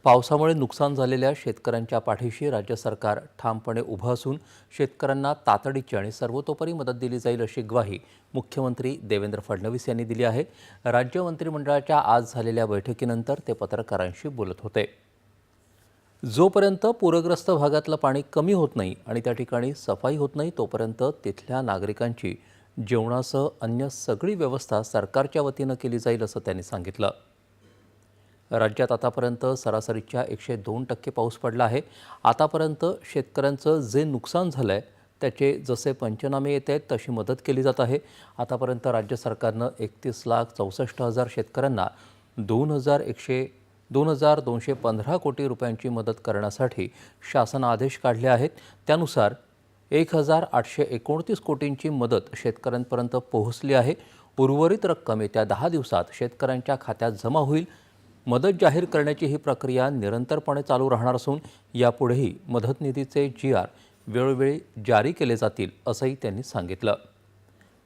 पावसामुळे नुकसान झालेल्या शेतकऱ्यांच्या पाठीशी राज्य सरकार ठामपणे उभं असून शेतकऱ्यांना तातडीची आणि सर्वतोपरी मदत दिली जाईल अशी ग्वाही मुख्यमंत्री देवेंद्र फडणवीस यांनी दिली आहे। राज्य मंत्रिमंडळाच्या आज झालेल्या बैठकीनंतर ते पत्रकारांशी बोलत होते। जोपर्यंत पूरग्रस्त भागातलं पाणी कमी होत नाही आणि त्या ठिकाणी सफाई होत नाही तोपर्यंत तिथल्या नागरिकांची जेवणासह अन्य सगळी व्यवस्था सरकारच्या वतीनं केली जाईल असं त्यांनी सांगितलं। राज्यात आतापर्यंत सरासरीच्या 102% पाऊस पडला आहे। आतापर्यंत शेतकऱ्यांचं जे नुकसान झालं आहे त्याचे जसे पंचनामे येत आहेत तशी मदत केली जात आहे। आतापर्यंत राज्य सरकारनं 31,64,000 शेतकऱ्यांना 2,215 कोटी रुपयांची मदत करण्यासाठी शासन आदेश काढले आहेत। त्यानुसार 1,829 कोटींची मदत शेतकऱ्यांपर्यंत पोहोचली आहे। उर्वरित रक्कम येत्या 10 दिवसात शेतकऱ्यांच्या खात्यात जमा होईल। मदत जाहीर करण्याची ही प्रक्रिया निरंतरपणे चालू राहणार असून यापुढेही मदत निधीचे GR वेळोवेळी जारी केले जातील असंही त्यांनी सांगितलं।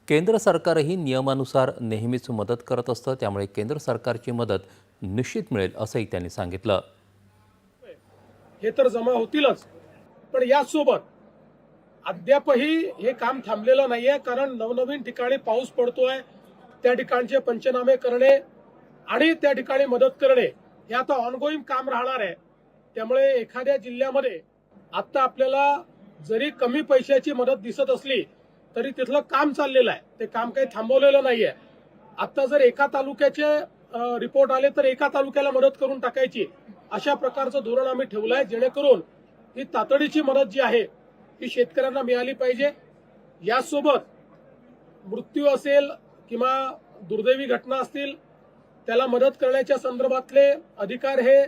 केंद्र सरकारही नियमानुसार नेहमीच मदत करत असतं, त्यामुळे केंद्र सरकारची मदत निश्चित मिळेल असंही त्यांनी सांगितलं। हे तर जमा होतीलच, पण यासोबत अद्यापही हे काम थांबलेलं नाहीये, कारण नवनवीन ठिकाणी पाऊस पडतोय, त्या ठिकाणचे पंचनामे करणे आणि त्या ठिकाणी मदत करणे हे आता ऑनगोईंग काम राहणार आहे। त्यामुळे एखाद्या जिल्ह्यामध्ये आता आपल्याला जरी कमी पैशाची मदत दिसत असली तरी तिथलं काम चाललेलं आहे, ते काम काही थांबवलेलं नाहीये। आता जर एका तालुक्याचे रिपोर्ट आले तर एका तालुक्याला मदत करून टाकायची, अशा प्रकारचं धोरण आम्ही ठेवलंय, जेणेकरून ही तातडीची मदत जी आहे ही शेतकऱ्यांना मिळाली पाहिजे। यासोबत मृत्यू असेल किंवा दुर्दैवी घटना असतील त्याला मदत करण्याच्या संदर्भातले अधिकार हे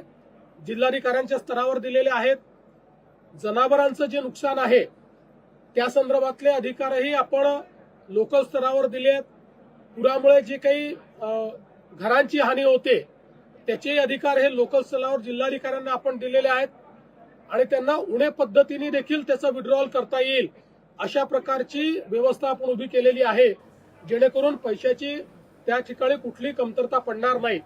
जिल्हाधिकाऱ्यांच्या स्तरावर दिलेले आहेत। जनावरांचं जे नुकसान आहे त्या संदर्भातले अधिकारही आपण लोकल स्तरावर दिलेत। पुरामुळे जे काही घरांची हानी होते त्याचे अधिकार हे लोकल स्तरावर जिल्हाधिकाऱ्यांना आपण दिलेले आहेत आणि त्यांना उणे पद्धतीने देखील त्याचा विड्रॉल करता येईल अशा प्रकारची व्यवस्था आपण उभी केलेली आहे, जेणेकरून पैशाची त्या ठिकाणी कुठली कमतरता पडणार नाही।